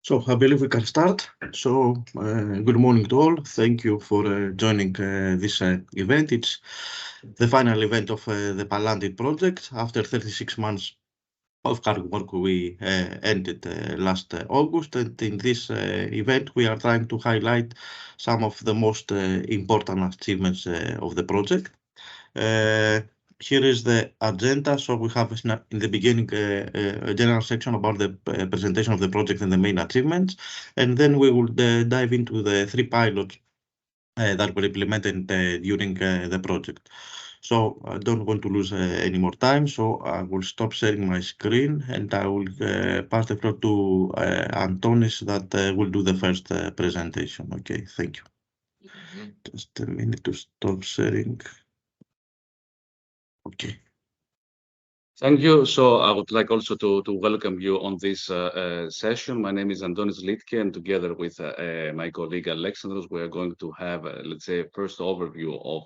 So I believe we can start. So good morning to all. Thank you for joining this event. It's the final event of the Palantir Project. After 36 months of hard work, we ended last August. And in this event, we are trying to highlight some of the most important achievements of the project. Here is the agenda. So we have in the beginning a general section about the presentation of the project and the main achievements, and then we will dive into the three pilots that were implemented during the project. So I don't want to lose any more time, so I will stop sharing my screen and I will pass the floor to Antonis that will do the first presentation. Okay, thank you. Just a minute to stop sharing. Okay. Thank you. So I would like also to welcome you on this session. My name is Antonis Litke, and together with my colleague Alexandros, we are going to have, let's say, a first overview of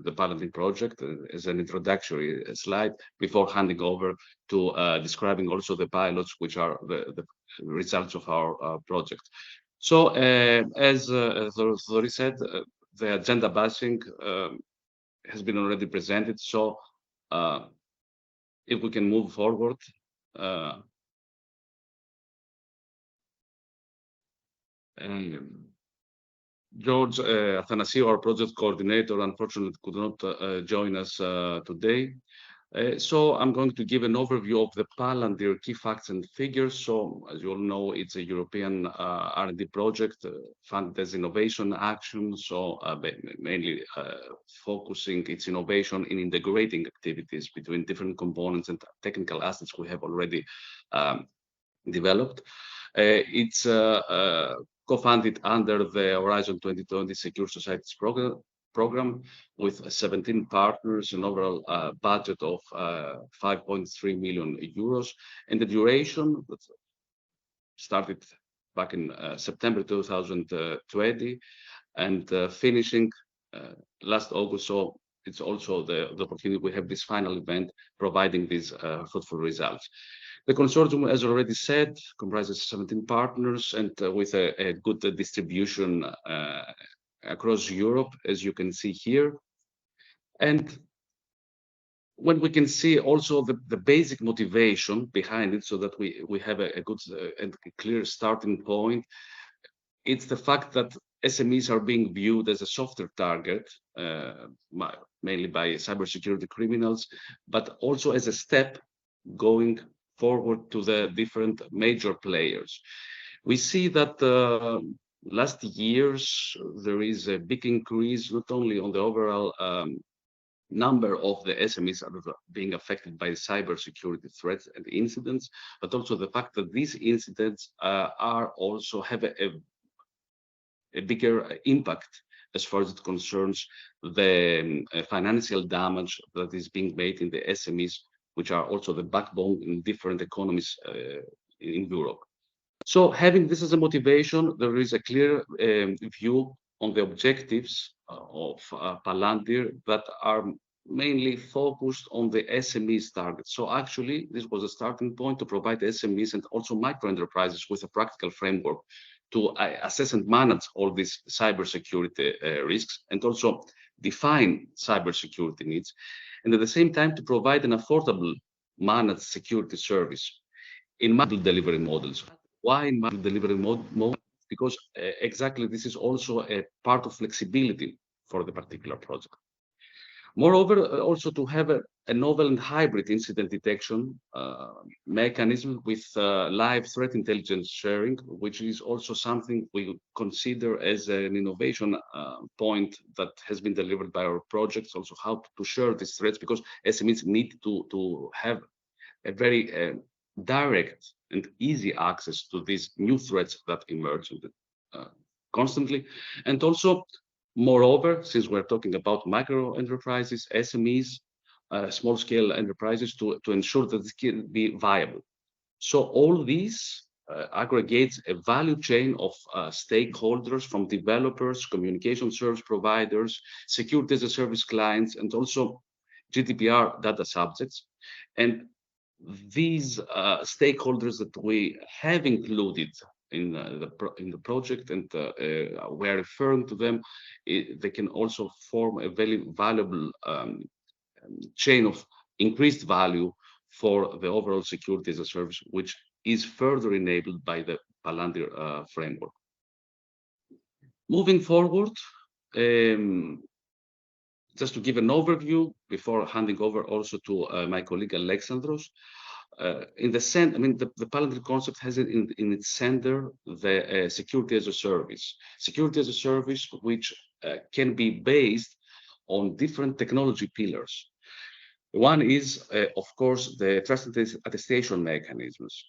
the Palantir project as an introductory slide before handing over to describing also the pilots, which are the results of our project. So as Thori said, the agenda bashing has been already presented. So if we can move forward. George Athanasiou, our project coordinator, unfortunately could not join us today. So I'm going to give an overview of the Palantir key facts and figures. So as you all know, it's a European R&D project funded as innovation action. So mainly focusing its innovation in integrating activities between different components and technical assets we have already developed. It's co-funded under the Horizon 2020 Secure Societies program with 17 partners, an overall budget of 5.3 million euros, and the duration that started back in September 2020 and finishing last August. So it's also the opportunity we have this final event providing these fruitful results. The consortium, as already said, comprises 17 partners and with a good distribution across Europe, as you can see here. And when we can see also the basic motivation behind it so that we have a good and clear starting point, it's the fact that SMEs are being viewed as a softer target, mainly by cybersecurity criminals, but also as a step going forward to the different major players. We see that last years there is a big increase not only on the overall number of the SMEs that are being affected by cybersecurity threats and incidents, but also the fact that these incidents are also have a bigger impact as far as it concerns the financial damage that is being made in the SMEs, which are also the backbone in different economies in Europe. So having this as a motivation, there is a clear view on the objectives of Palantir that are mainly focused on the SMEs target. So actually, this was a starting point to provide SMEs and also micro enterprises with a practical framework to assess and manage all these cybersecurity risks and also define cybersecurity needs, and at the same time to provide an affordable managed security service in multiple delivery models. Why in multiple delivery mode? Because exactly this is also a part of flexibility for the particular project. Moreover, also to have a novel and hybrid incident detection mechanism with live threat intelligence sharing, which is also something we consider as an innovation point that has been delivered by our projects, also how to share these threats, because SMEs need to have a very direct and easy access to these new threats that emerge constantly. And also, moreover, since we're talking about micro enterprises, SMEs, small scale enterprises, to ensure that this can be viable. So all these aggregates a value chain of stakeholders from developers, communication service providers, security as a service clients, and also GDPR data subjects. And these stakeholders that we have included in the project, and we are referring to them, they can also form a very valuable chain of increased value for the overall security as a service, which is further enabled by the Palantir framework. Moving forward, just to give an overview before handing over also to my colleague Alexandros, in the center, I mean, the Palantir concept has in its center the security as a service. Security as a service which can be based on different technology pillars. One is, of course, the trust attestation mechanisms,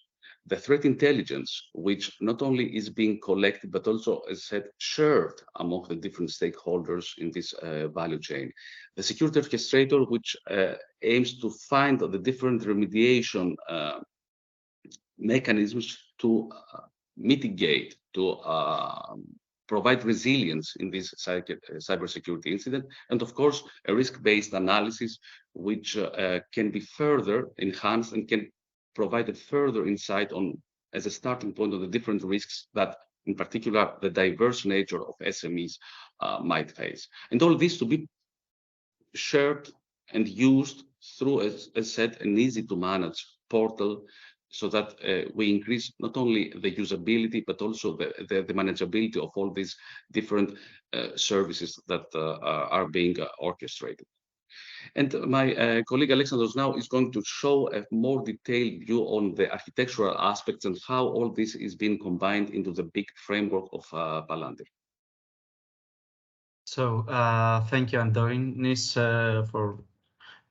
the threat intelligence, which not only is being collected, but also, as said, shared among the different stakeholders in this value chain. The security orchestrator, which aims to find the different remediation mechanisms to mitigate, to provide resilience in this cybersecurity incident, and of course, a risk-based analysis which can be further enhanced and can provide a further insight on, as a starting point, on the different risks that, in particular, the diverse nature of SMEs might face. And all this to be shared and used through, as said, an easy-to-manage portal, so that we increase not only the usability, but also the manageability of all these different services that are being orchestrated. And my colleague Alexandros now is going to show a more detailed view on the architectural aspects and how all this is being combined into the big framework of Palantir. So thank you, Antonis, for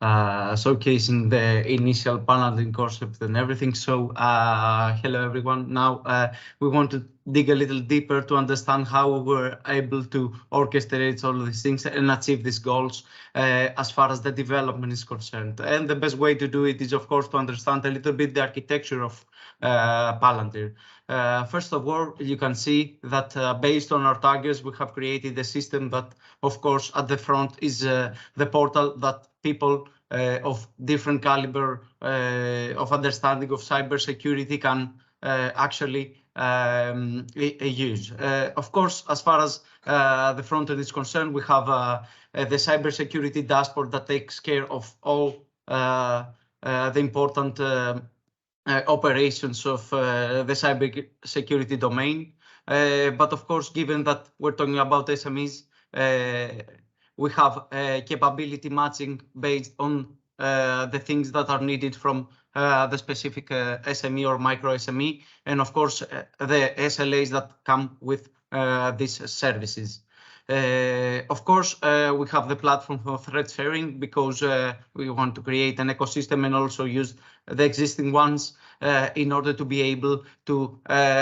showcasing the initial Palantir concept and everything. So hello everyone. Now we want to dig a little deeper to understand how we're able to orchestrate all these things and achieve these goals as far as the development is concerned. And the best way to do it is, of course, to understand a little bit the architecture of Palantir. First of all, you can see that based on our targets, we have created a system that, of course, at the front is the portal that people of different caliber of understanding of cybersecurity can actually use. Of course, as far as the front end is concerned, we have the cybersecurity dashboard that takes care of all the important operations of the cybersecurity domain. But of course, given that we're talking about SMEs, we have capability matching based on the things that are needed from the specific SME or micro SME, and of course the SLAs that come with these services. Of course, we have the platform for threat sharing because we want to create an ecosystem and also use the existing ones in order to be able to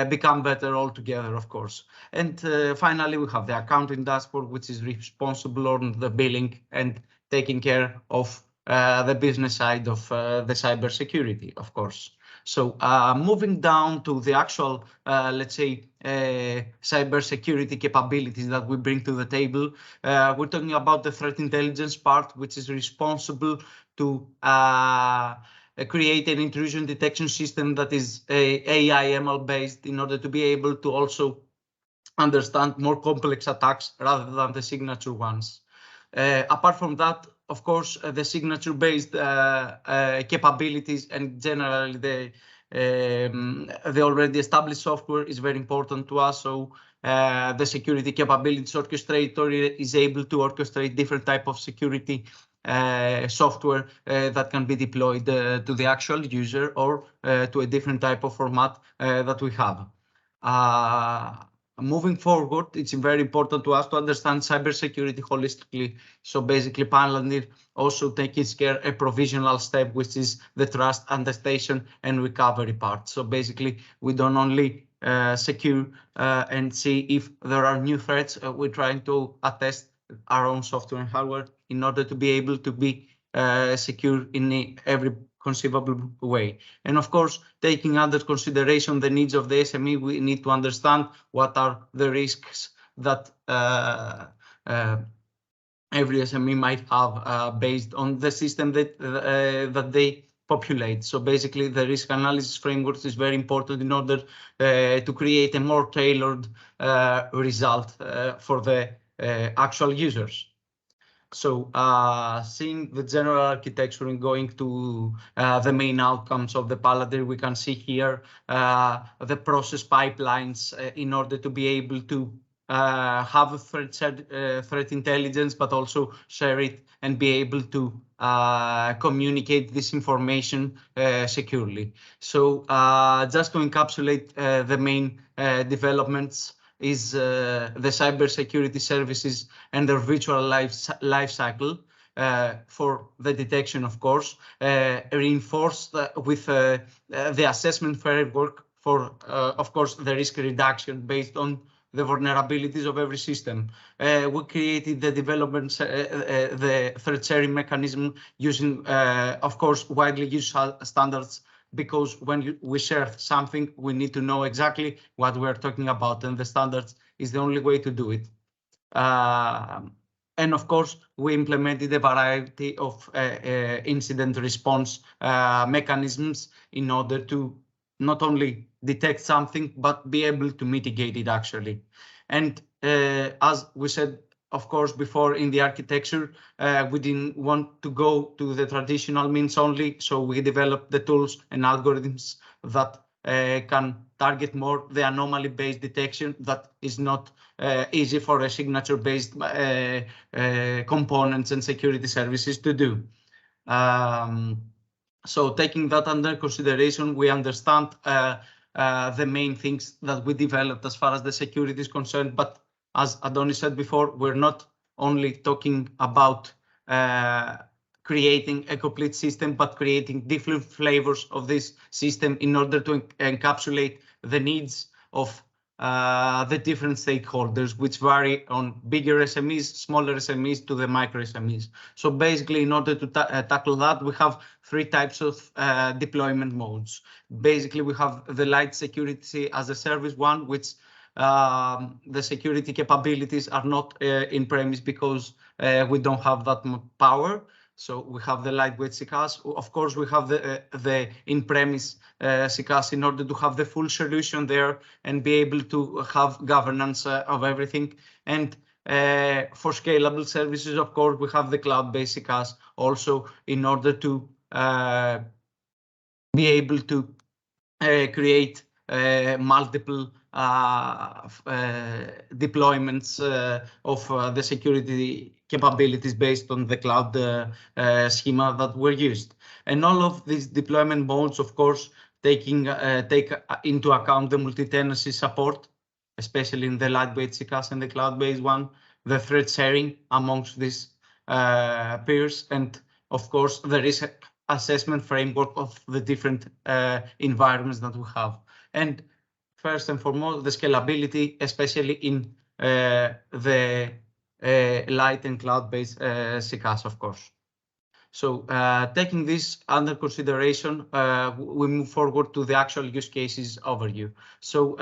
become better all together, of course. And finally, we have the accounting dashboard, which is responsible on the billing and taking care of the business side of the cybersecurity, of course. So moving down to the actual, let's say, cybersecurity capabilities that we bring to the table, we're talking about the threat intelligence part, which is responsible to create an intrusion detection system that is AI/ML based in order to be able to also understand more complex attacks rather than the signature ones. Apart from that, of course, the signature-based capabilities and generally the already established software is very important to us. So the security capabilities orchestrator is able to orchestrate different type of security software that can be deployed to the actual user or to a different type of format that we have. Moving forward, it's very important to us to understand cybersecurity holistically. So basically, Palantir also takes care a provisional step, which is the trust, attestation, and recovery part. So basically, we don't only secure and see if there are new threats. We're trying to attest our own software and hardware in order to be able to be secure in every conceivable way. And of course, taking under consideration the needs of the SME, we need to understand what are the risks that every SME might have based on the system that they populate. So basically, the risk analysis framework is very important in order to create a more tailored result for the actual users. So seeing the general architecture and going to the main outcomes of the Palantir, we can see here the process pipelines in order to be able to have a threat intelligence, but also share it and be able to communicate this information securely. So just to encapsulate the main developments is the cybersecurity services and their virtual life cycle for the detection, of course, reinforced with the assessment framework for, of course, the risk reduction based on the vulnerabilities of every system. We created the development, the threat sharing mechanism using, of course, widely used standards, because when we share something, we need to know exactly what we're talking about, and the standards is the only way to do it. And of course, we implemented a variety of incident response mechanisms in order to not only detect something, but be able to mitigate it actually. And as we said, of course, before in the architecture, we didn't want to go to the traditional means only. So we developed the tools and algorithms that can target more the anomaly-based detection that is not easy for a signature-based components and security services to do. So taking that under consideration, we understand the main things that we developed as far as the security is concerned. But as Adonis said before, we're not only talking about creating a complete system, but creating different flavors of this system in order to encapsulate the needs of the different stakeholders, which vary on bigger SMEs, smaller SMEs to the micro SMEs. So basically, in order to tackle that, we have three types of deployment modes. Basically, we have the light security as a service one, which the security capabilities are not in premise because we don't have that much power. So we have the lightweight CCaaS. Of course, we have the in-premise CCaaS in order to have the full solution there and be able to have governance of everything. And for scalable services, of course, we have the cloud-based CCaaS also in order to be able to create multiple deployments of the security capabilities based on the cloud schema that were used. And all of these deployment modes, of course, take into account the multi-tenancy support, especially in the lightweight CCaaS and the cloud-based one, the threat sharing amongst these peers, and of course, the risk assessment framework of the different environments that we have. And first and foremost, the scalability, especially in the light and cloud-based CCaaS, of course. So taking this under consideration, we move forward to the actual use cases overview. So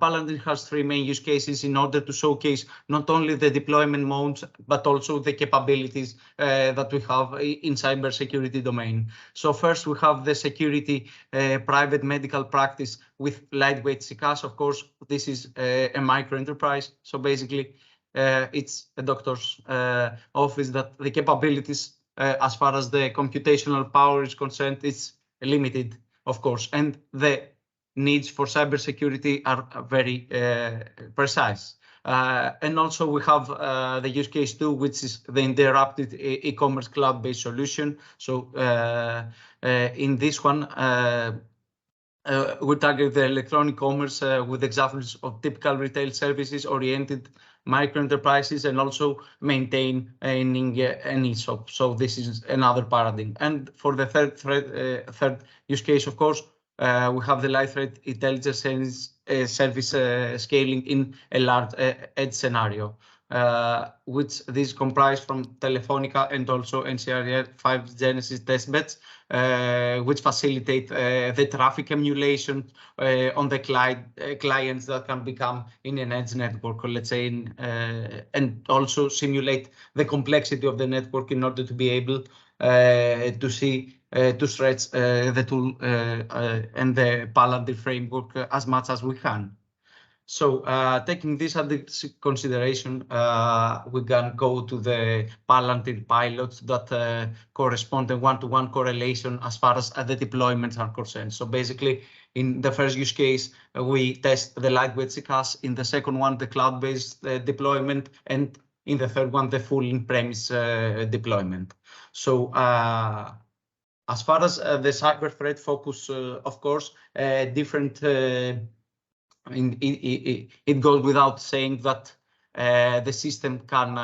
Palantir has three main use cases in order to showcase not only the deployment modes, but also the capabilities that we have in cybersecurity domain. So first, we have the security private medical practice with lightweight CCaaS. Of course, this is a micro enterprise. So basically, it's a doctor's office that the capabilities as far as the computational power is concerned, it's limited, of course, and the needs for cybersecurity are very precise. And also we have the use case 2, which is the interrupted e-commerce cloud-based solution. So in this one, we target the electronic commerce with examples of typical retail services oriented micro enterprises and also maintaining an e-shop. So this is another paradigm. And for the third use case, of course, we have the light threat intelligence service scaling in a large edge scenario, which this comprise from Telefonica and also NCR 5 Genesis testbeds, which facilitate the traffic emulation on the clients that can become in an edge network, or let's say, and also simulate the complexity of the network in order to be able to see to stretch the tool and the Palantir framework as much as we can. So taking this under consideration, we can go to the Palantir pilots that correspond to one-to-one correlation as far as the deployments are concerned. So basically, in the first use case, we test the lightweight CCaaS. In the second one, the cloud-based deployment, and in the third one, the full in-premise deployment. So as far as the cyber threat focus, of course, different. It goes without saying that the system can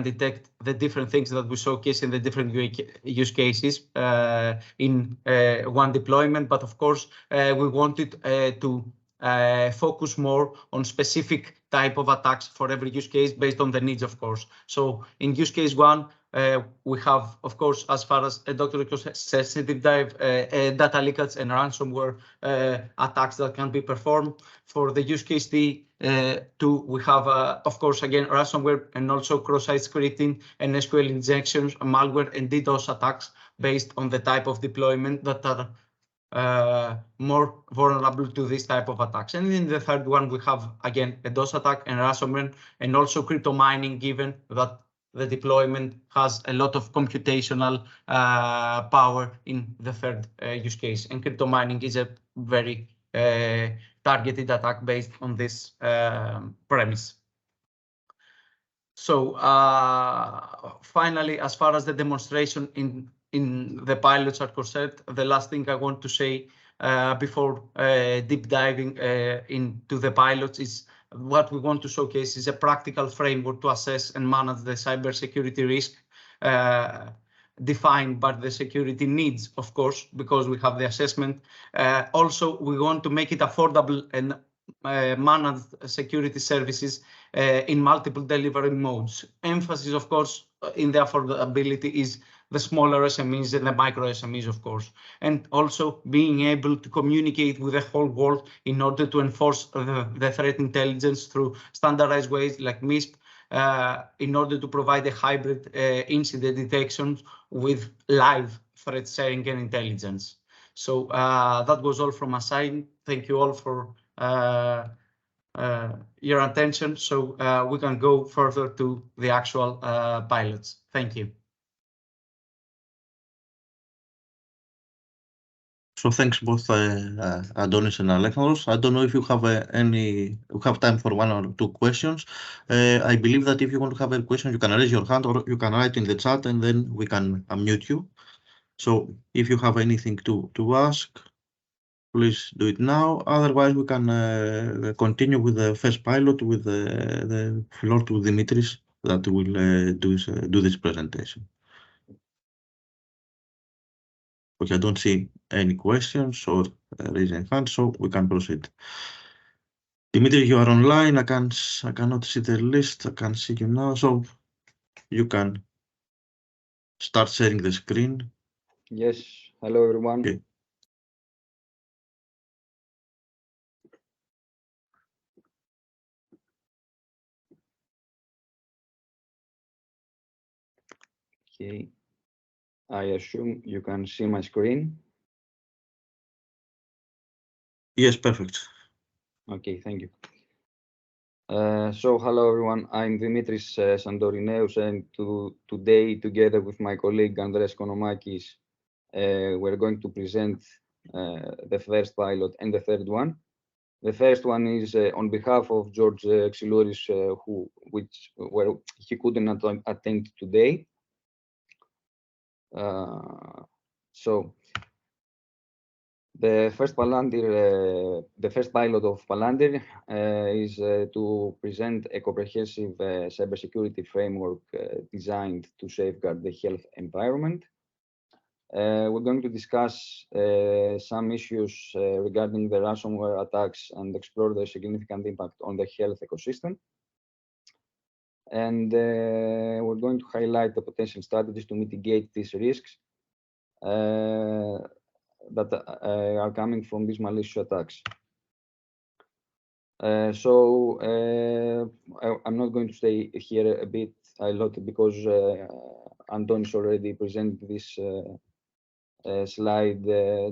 detect the different things that we showcase in the different use cases in one deployment. But of course, we wanted to focus more on specific type of attacks for every use case based on the needs, of course. So in use case one, we have, of course, as far as a Dr. sensitive data leakage and ransomware attacks that can be performed. For the use case two, we have, of course, again, ransomware and also cross-site scripting and SQL injections, malware and DDoS attacks based on the type of deployment that are more vulnerable to this type of attacks. And in the third one, we have, again, a DOS attack and ransomware, and also crypto mining, given that the deployment has a lot of computational power in the third use case. And crypto mining is a very targeted attack based on this premise. So finally, as far as the demonstration in the pilots are concerned, the last thing I want to say before deep diving into the pilots is what we want to showcase is a practical framework to assess and manage the cybersecurity risk defined by the security needs, of course, because we have the assessment. Also, we want to make it affordable and manage security services in multiple delivery modes. Emphasis, of course, in the affordability is the smaller SMEs and the micro SMEs, of course, and also being able to communicate with the whole world in order to enforce the threat intelligence through standardized ways like MISP, in order to provide a hybrid incident detection with live threat sharing and intelligence. So that was all from my side. Thank you all for your attention. So we can go further to the actual pilots. Thank you. So thanks both Adonis and Alexandros. I don't know if you have have time for one or two questions. I believe that if you want to have a question, you can raise your hand or you can write in the chat and then we can unmute you. So if you have anything to ask, please do it now. Otherwise, we can continue with the first pilot with the floor to Dimitris that will do this presentation. Okay, I don't see any questions or raising hands, so we can proceed. Dimitri, you are online. I cannot see the list. I can see you now, so you can start sharing the screen. Yes. Hello, everyone. Okay. Okay. I assume you can see my screen. Yes, perfect. Okay, thank you. So hello, everyone. I'm Dimitris Sandorineus, and today, together with my colleague Andreas Konomakis, we're going to present the first pilot and the third one. The first one is on behalf of George Xylouris, where he couldn't attend today. So the first pilot of Palantir is to present a comprehensive cybersecurity framework designed to safeguard the health environment. We're going to discuss some issues regarding the ransomware attacks and explore the significant impact on the health ecosystem. And we're going to highlight the potential strategies to mitigate these risks that are coming from these malicious attacks. I'm not going to stay here a lot because Antonis already presented this slide.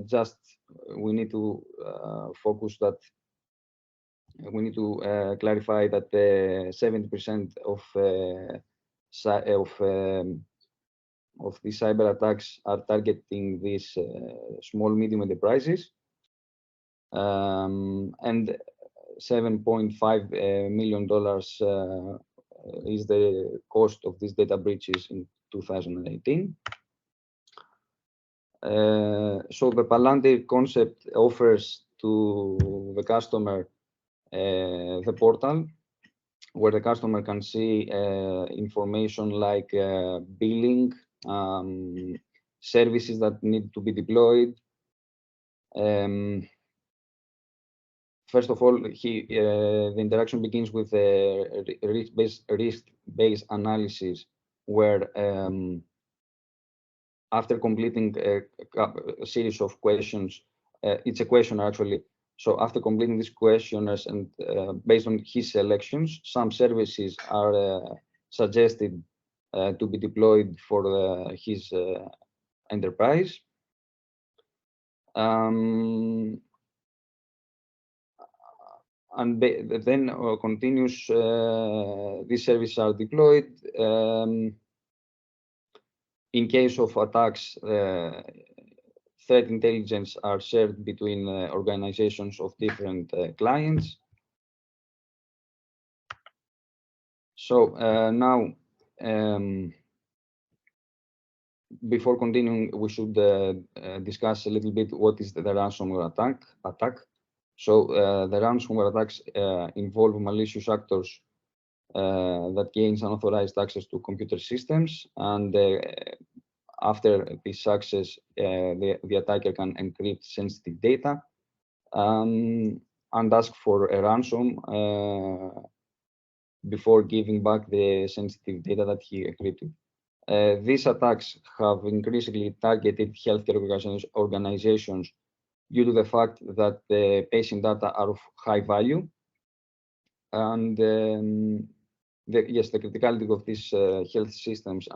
Just we need to focus that we need to clarify that 70% of these cyber attacks are targeting these small medium enterprises, and $7.5 million is the cost of these data breaches in 2018. So the Palantir concept offers to the customer the portal where the customer can see information like billing, services that need to be deployed. First of all, the interaction begins with a risk-based analysis where after completing a series of questions, it's a questionnaire actually. So after completing these questionnaires and based on his selections, some services are suggested to be deployed for his enterprise. And then continues, these services are deployed. In case of attacks, threat intelligence are shared between organizations of different clients. So now, before continuing, we should discuss a little bit what is the ransomware attack. So the ransomware attacks involve malicious actors that gains unauthorized access to computer systems, and after this access, the attacker can encrypt sensitive data and ask for a ransom before giving back the sensitive data that he encrypted. These attacks have increasingly targeted healthcare organizations due to the fact that the patient data are of high value, and the criticality of these health systems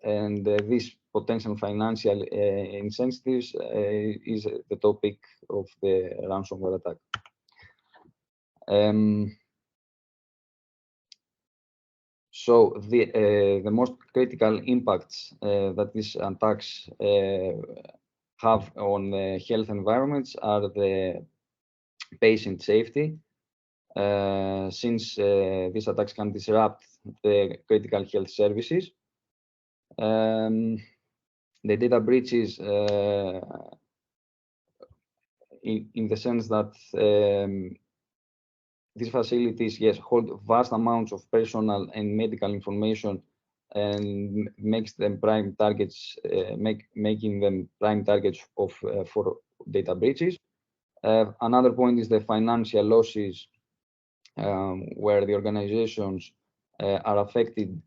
and these potential financial incentives is the topic of the ransomware attack. So the most critical impacts that these attacks have on health environments are the patient safety, since these attacks can disrupt the critical health services. The data breaches, in the sense that these facilities, yes, hold vast amounts of personal and medical information and makes them prime targets, making them prime targets of for data breaches. Another point is the financial losses, where the organizations are affected,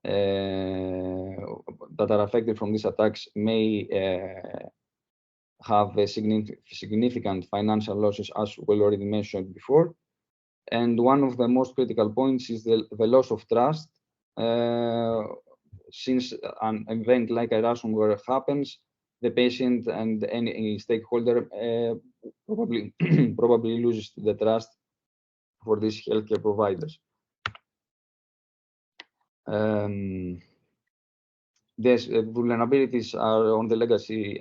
that are affected from these attacks may have a significant financial losses, as we already mentioned before. And one of the most critical points is the loss of trust. Since an event like a ransomware happens, the patient and any stakeholder probably loses the trust for these healthcare providers. These vulnerabilities are on the legacy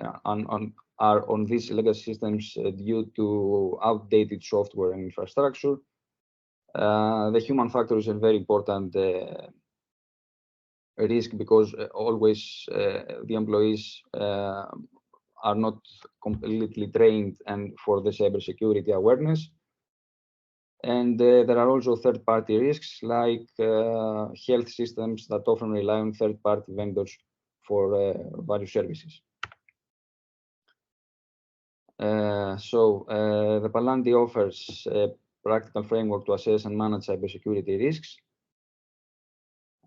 are on these legacy systems due to outdated software and infrastructure. The human factor is a very important risk, because always the employees are not completely trained and for the cybersecurity awareness. And there are also third-party risks, like health systems that often rely on third-party vendors for various services. So the Palantir offers a practical framework to assess and manage cybersecurity risks,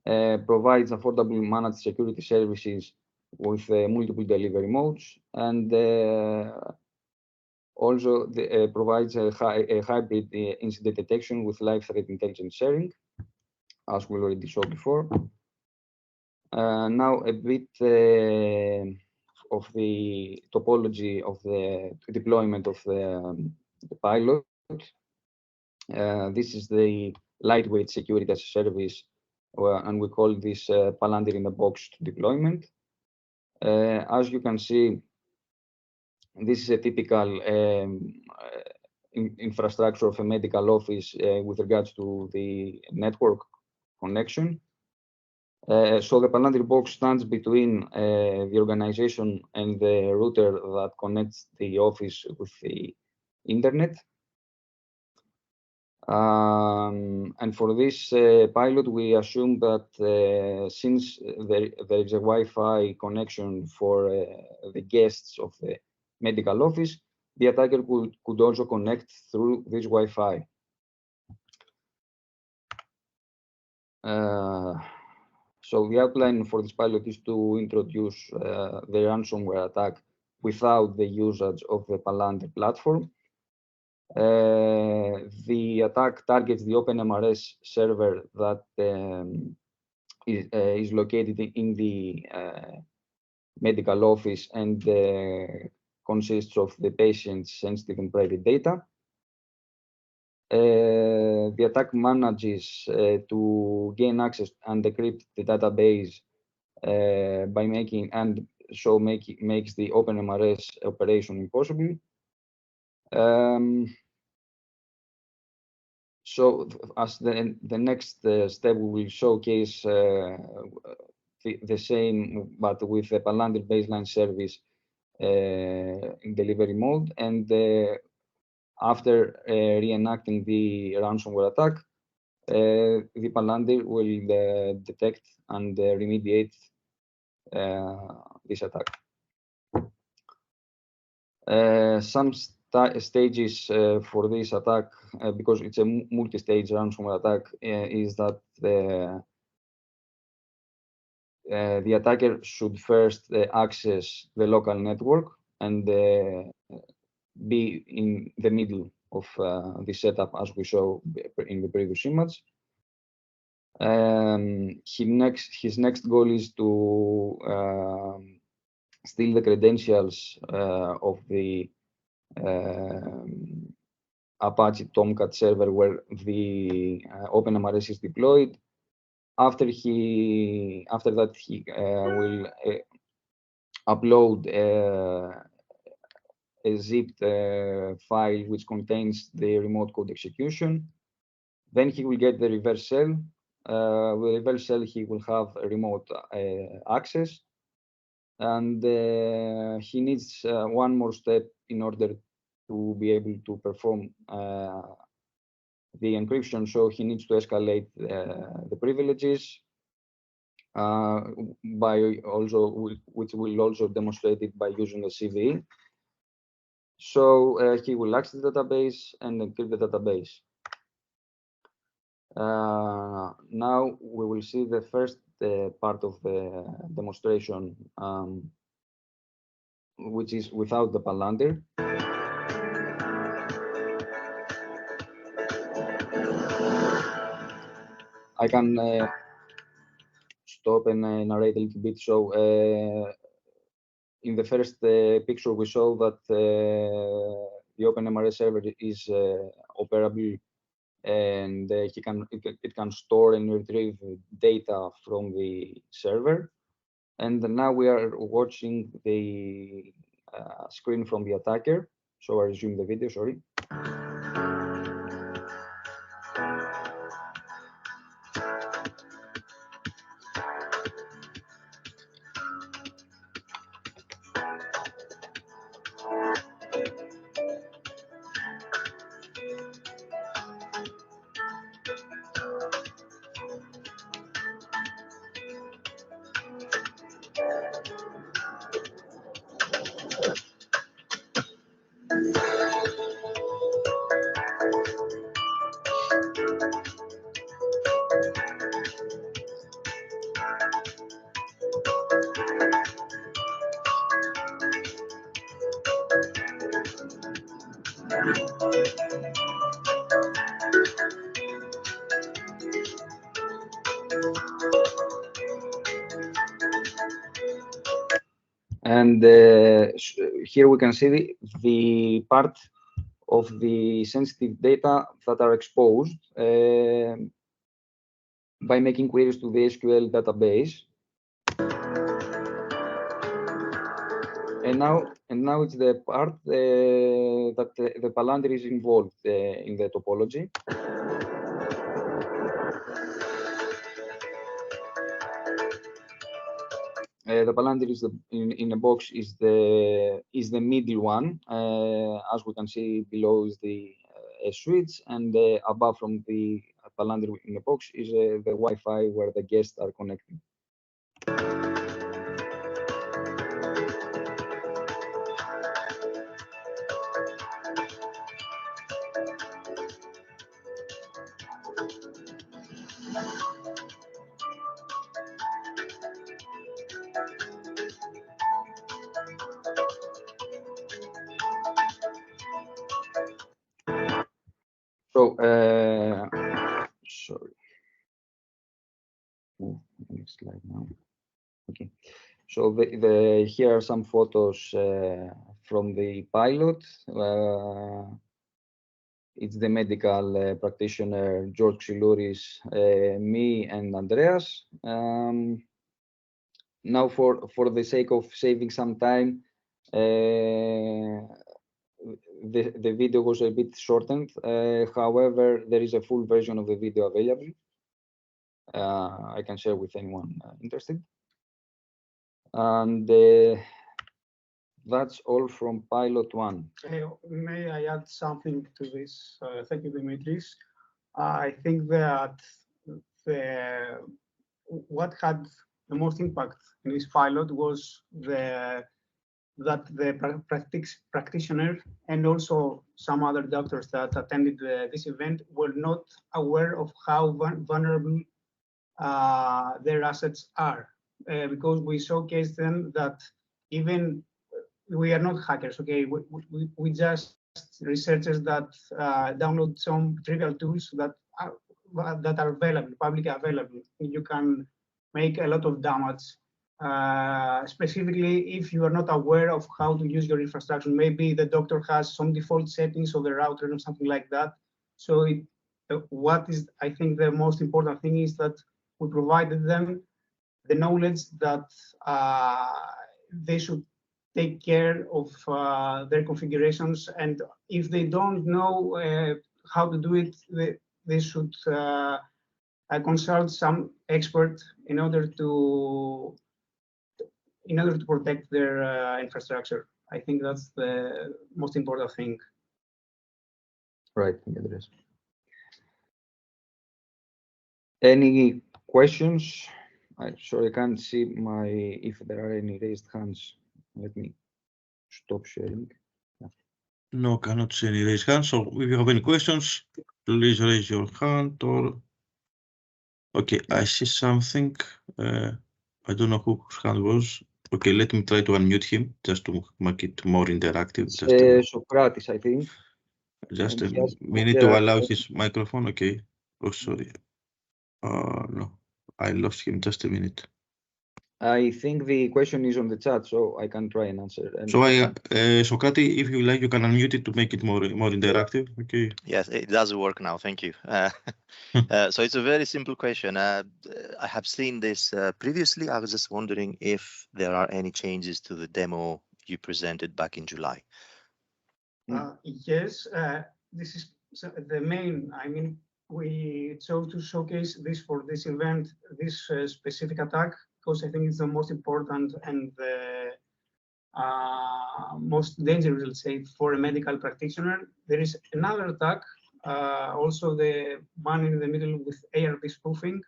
provides affordable managed security services with multiple delivery modes, and also provides a hybrid incident detection with live threat intelligence sharing, as we already saw before. Now a bit of the topology of the deployment of the pilot. This is the lightweight security as a service, and we call this Palantir in the box deployment. As you can see, this is a typical infrastructure of a medical office with regards to the network connection. So the Palantir box stands between the organization and the router that connects the office with the internet. And for this pilot, we assume that since there is a Wi-Fi connection for the guests of the medical office, the attacker could also connect through this Wi-Fi. So the outline for this pilot is to introduce the ransomware attack without the usage of the Palantir platform. The attack targets the OpenMRS server that is located in the medical office and consists of the patient's sensitive and private data. The attack manages to gain access and decrypt the database by making makes the OpenMRS operation impossible. So as the next step, we will showcase the same, but with the Palantir baseline service in delivery mode. And after reenacting the ransomware attack, the Palantir will detect and remediate this attack. Some stages for this attack, because it's a multi-stage ransomware attack, is that the attacker should first access the local network and be in the middle of the setup, as we saw in the previous image. His next goal is to steal the credentials of the Apache Tomcat server where the OpenMRS is deployed. After that, he will upload a zipped file which contains the remote code execution. Then he will get the reverse shell. With the reverse shell, he will have a remote access. And he needs one more step in order to be able to perform the encryption. So he needs to escalate the privileges which will also demonstrate it by using a CVE. So he will access the database and encrypt the database. Now we will see the first part of the demonstration, which is without the Palantir. I can stop and narrate a little bit. So in the first picture, we saw that the OpenMRS server is operable, and it can store and retrieve data from the server. And now we are watching the screen from the attacker. So I resume the video, sorry. And here we can see the part of the sensitive data that are exposed by making queries to the SQL database. And now it's the part that the Palantir is involved in the topology. The Palantir is in a box is the middle one. As we can see below is the switch, and above from the Palantir in the box is the Wi-Fi where the guests are connecting. So, sorry. Next slide now. Okay. So here are some photos from the pilot. It's the medical practitioner George Xilouris, me, and Andreas. Now, for the sake of saving some time, the video was a bit shortened. However, there is a full version of the video available. I can share with anyone interested. And that's all from pilot one. May I add something to this? Thank you, Dimitris. I think that what had the most impact in this pilot was that the practitioner and also some other doctors that attended this event were not aware of how vulnerable their assets are, because we showcased them that even we are not hackers, okay? We just researchers that download some trivial tools that are available, publicly available. You can make a lot of damage, specifically if you are not aware of how to use your infrastructure. Maybe the doctor has some default settings of the router or something like that. So what is, I think, the most important thing is that we provided them the knowledge that they should take care of their configurations, and if they don't know how to do it, they should consult some expert in order to protect their infrastructure. I think that's the most important thing. Right, Andreas. Any questions? Sorry, I can't see if there are any raised hands. Let me stop sharing. No, cannot see any raised hands. So if you have any questions, please raise your hand or. Okay, I see something. I don't know whose hand was. Okay, let me try to unmute him just to make it more interactive. Socrates, I think. Just a minute to allow his microphone. Okay. Oh, sorry. No, I lost him. Just a minute. I think the question is on the chat, so I can try and answer. So Socrates, if you like, you can unmute it to make it more interactive. Okay. Yes, it does work now. Thank you. So it's a very simple question. I have seen this previously. I was just wondering if there are any changes to the demo you presented back in July. Yes, this is the main. I mean, we chose to showcase this for this event, this specific attack, because I think it's the most important and the most dangerous, let's say, for a medical practitioner. There is another attack, also the one in the middle with ARP spoofing,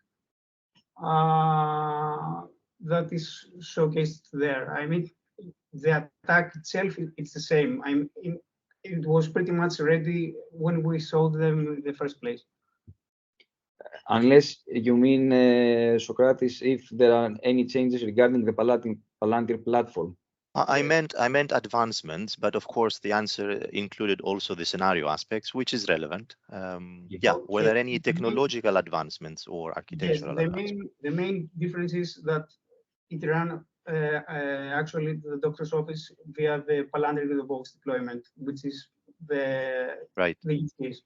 that is showcased there. I mean, the attack itself, it's the same. It was pretty much ready when we saw them in the first place. Unless you mean, Socrates, if there are any changes regarding the Palantir platform. I meant advancements, but of course the answer included also the scenario aspects, which is relevant. Yeah, were there any technological advancements or architectural advancements? The main difference is that it ran actually the doctor's office via the Palantir in the box deployment, which is the use case.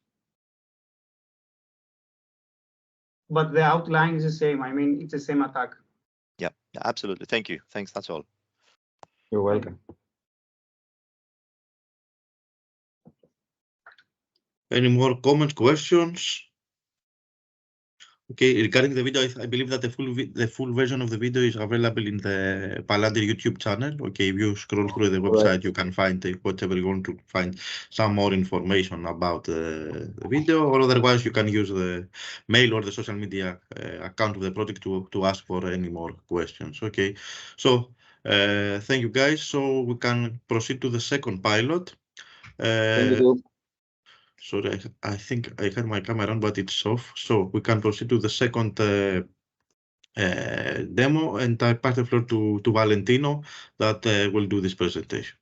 But the outline is the same. I mean, it's the same attack. Yeah, absolutely. Thank you. Thanks. That's all. You're welcome. Any more comments, questions? Okay, regarding the video, I believe that the full version of the video is available in the Palantir YouTube channel. Okay, if you scroll through the website, you can find whatever you want to find some more information about the video, or otherwise you can use the mail or the social media account of the project to ask for any more questions. Okay, so thank you guys. So we can proceed to the second pilot. Thank you. Sorry, I think I had my camera on, but it's off. So we can proceed to the second demo, and I pass the floor to Valentino that will do this presentation.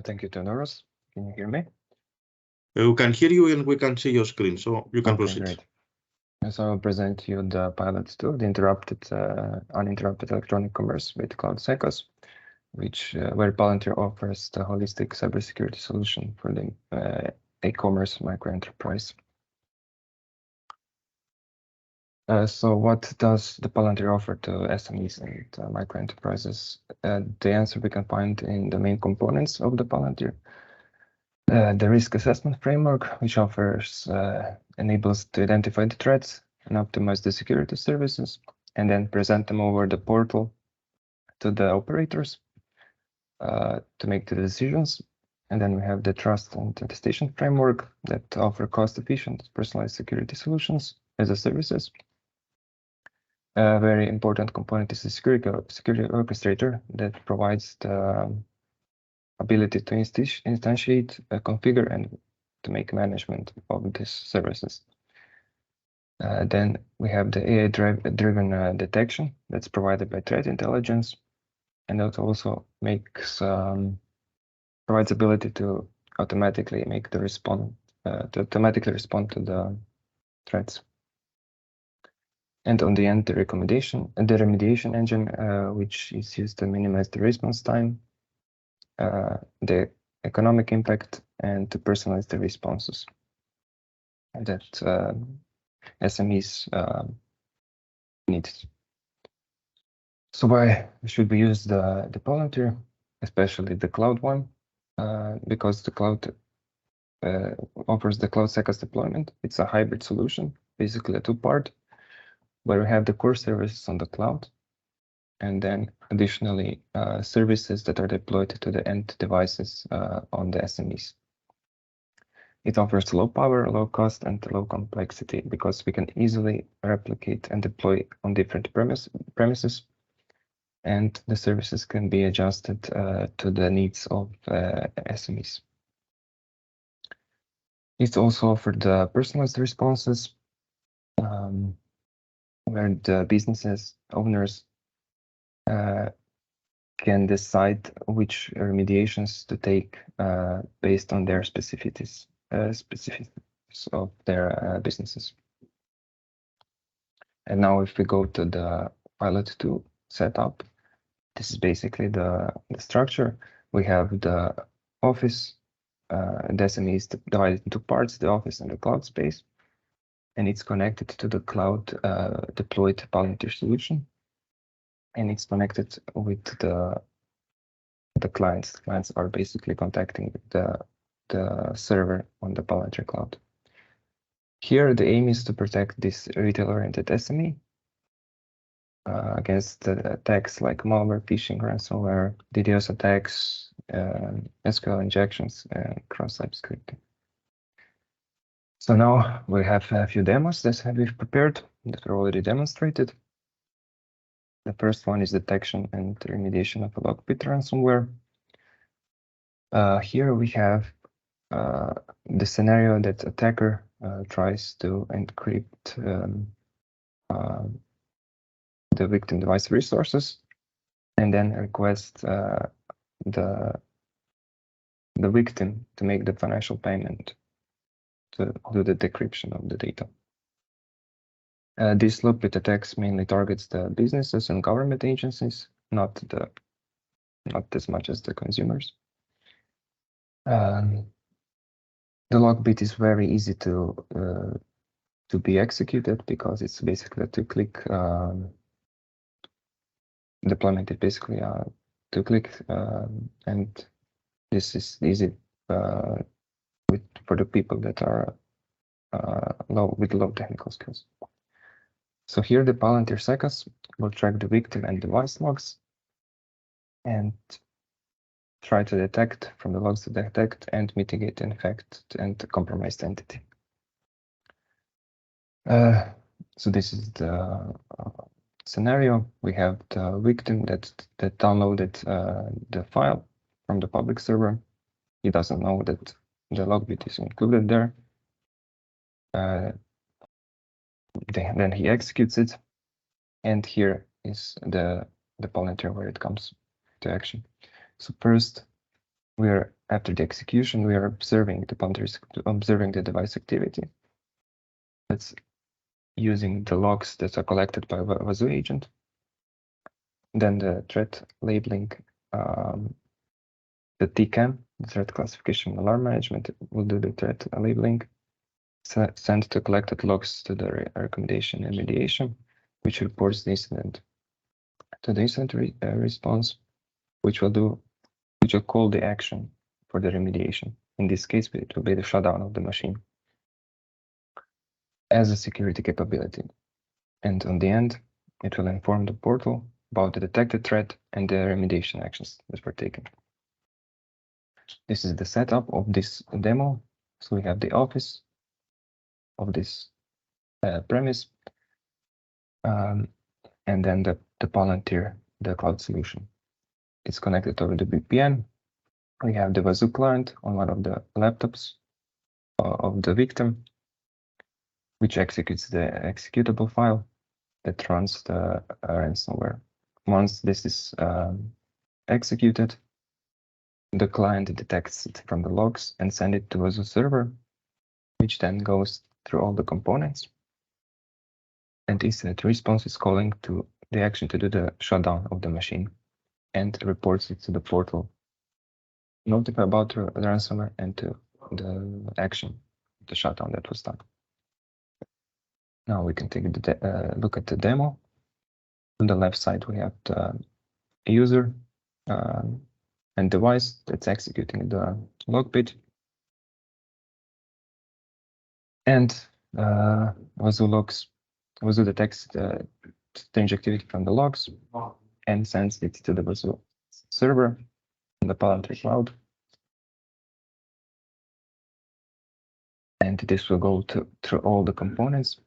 Thank you, Theodoros. Can you hear me? We can hear you and we can see your screen, so you can proceed. Great. So I'll present you the pilot tool, the uninterrupted electronic commerce with Cloud Secos, where Palantir offers the holistic cybersecurity solution for the e-commerce microenterprise. So what does the Palantir offer to SMEs and microenterprises? The answer we can find in the main components of the Palantir. The risk assessment framework, which enables to identify the threats and optimize the security services, and then present them over the portal to the operators to make the decisions. And then we have the trust and attestation framework that offer cost-efficient personalized security solutions as a services. A very important component is the security orchestrator that provides the ability to instantiate, configure, and to make management of these services. Then we have the AI-driven detection that's provided by threat intelligence, and that also provides ability to automatically respond to the threats. And on the end, the remediation engine, which is used to minimize the response time, the economic impact, and to personalize the responses that SMEs need. So why should we use the Palantir, especially the cloud one? Because the cloud offers the Cloud Secos deployment. It's a hybrid solution, basically a two-part, where we have the core services on the cloud, and then additionally services that are deployed to the end devices on the SMEs. It offers low power, low cost, and low complexity because we can easily replicate and deploy on different premises, and the services can be adjusted to the needs of SMEs. It's also offered personalized responses, where the businesses owners can decide which remediations to take based on their specificities of their businesses. And now if we go to the pilot 2 setup, this is basically the structure. We have the office, the SME is divided into parts, the office and the cloud space, and it's connected to the cloud deployed Palantir solution. And it's connected with the clients. Clients are basically contacting the server on the Palantir cloud. Here, the aim is to protect this retail-oriented SME against the attacks like malware, phishing, ransomware, DDoS attacks, SQL injections, and cross-site scripting. So now we have a few demos that we've prepared that are already demonstrated. The first one is detection and remediation of a lockbit ransomware. Here we have the scenario that attacker tries to encrypt the victim device resources and then request the victim to make the financial payment to do the decryption of the data. This logbit attacks mainly targets the businesses and government agencies, not as much as the consumers. The logbit is very easy to be executed because it's basically a two-click deployment. Is basically a two-click, and this is easy for the people that are with low technical skills. So here the Palantir SECAs will track the victim and device logs and try to detect from the logs to detect and mitigate the infected and compromised entity. So this is the scenario. We have the victim that downloaded the file from the public server. He doesn't know that the logbit is included there. Then he executes it, and here is the Palantir where it comes to action. So first, after the execution, we are observing the device activity. That's using the logs that are collected by Wazoo agent. Then the threat labeling, the TCAM, the threat classification and alarm management, will do the threat labeling. Send the collected logs to the recommendation and mediation, which reports the incident to the incident response, which will call the action for the remediation. In this case, it will be the shutdown of the machine as a security capability. And on the end, it will inform the portal about the detected threat and the remediation actions that were taken. This is the setup of this demo. So we have the office of this premise, and then the Palantir, the cloud solution. It's connected over the VPN. We have the Wazoo client on one of the laptops of the victim, which executes the executable file that runs the ransomware. Once this is executed, the client detects it from the logs and sends it to Wazoo server, which then goes through all the components. And incident response is calling to the action to do the shutdown of the machine and reports it to the portal, notify about the ransomware and to the action, the shutdown that was done. Now we can take a look at the demo. On the left side, we have the user and device that's executing the logbit. And Wazoo detects the strange activity from the logs and sends it to the Wazoo server in the Palantir cloud. And this will go through all the components.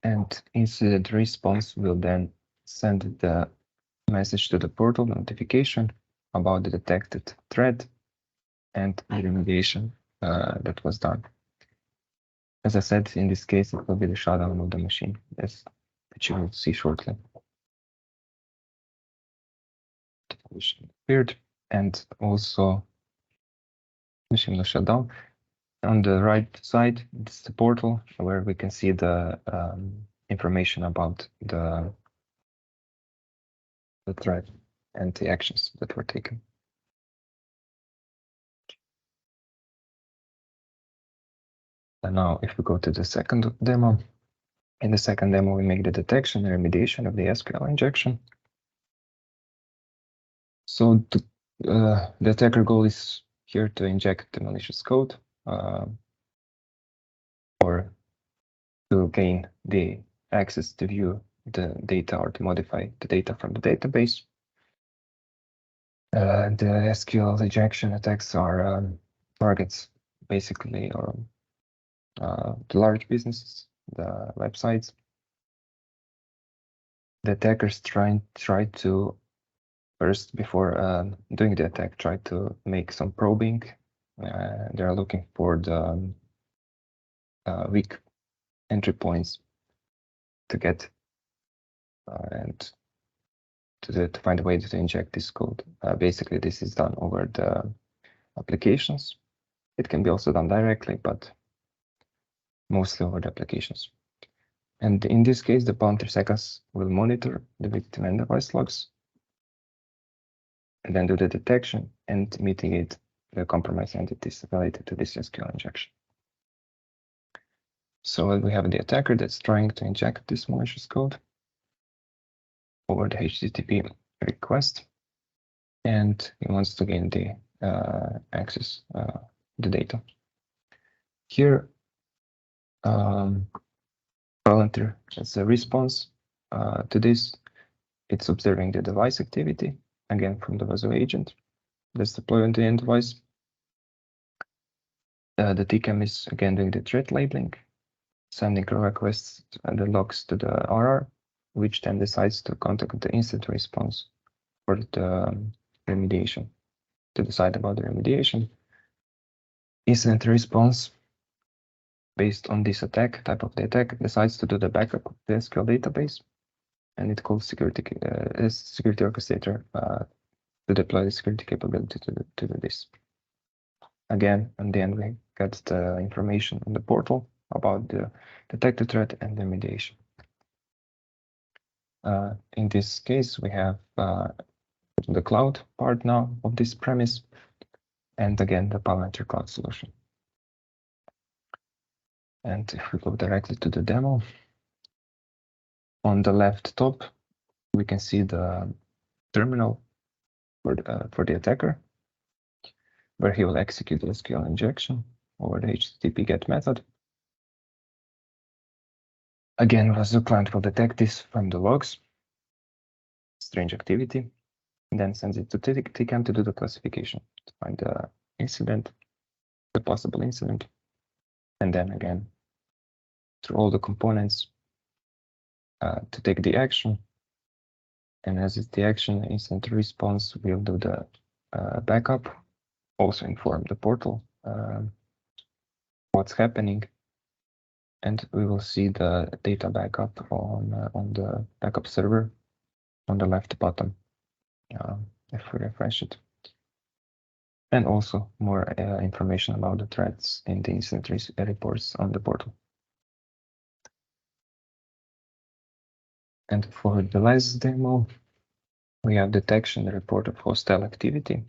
And incident response will then send the message to the portal notification about the detected threat and the remediation that was done. As I said, in this case, it will be the shutdown of the machine, as which you will see shortly. Appeared, and also machine will shut down. On the right side, it's the portal where we can see the information about the threat and the actions that were taken. And now if we go to the second demo, in the second demo, we make the detection and remediation of the SQL injection. So the attacker goal is here to inject the malicious code or to gain the access to view the data or to modify the data from the database. The SQL injection attacks are targets basically or the large businesses, the websites. The attackers try to first, before doing the attack, try to make some probing. They are looking for the weak entry points to get and to find a way to inject this code. Basically, this is done over the applications. It can be also done directly, but mostly over the applications. And in this case, the Palantir SECAS will monitor the victim and device logs, and then do the detection and mitigate the compromised entities related to this SQL injection. So we have the attacker that's trying to inject this malicious code over the HTTP request, and he wants to gain the access the data. Here, Palantir as a response to this, it's observing the device activity, again from the Vaso agent that's deployed on the end device. The TCAM is again doing the threat labeling, sending requests and the logs to the RR, which then decides to contact the incident response for the remediation, to decide about the remediation. Incident response, based on this attack, type of the attack, decides to do the backup of the SQL database, and it calls security orchestrator to deploy the security capability to do this. Again, and then we get the information on the portal about the detected threat and the remediation. In this case, we have the cloud part now of this premise, and again, the Palantir cloud solution. And if we go directly to the demo, on the left top, we can see the terminal for the attacker, where he will execute the SQL injection over the HTTP GET method. Again, Vaso client will detect this from the logs, strange activity, and then sends it to TCAM to do the classification, to find the incident, the possible incident, and then again, through all the components to take the action. And as it's the action, incident response will do the backup, also inform the portal what's happening, and we will see the data backup on the backup server on the left bottom if we refresh it. And also more information about the threats in the incident reports on the portal. And for the last demo, we have detection report of hostile activity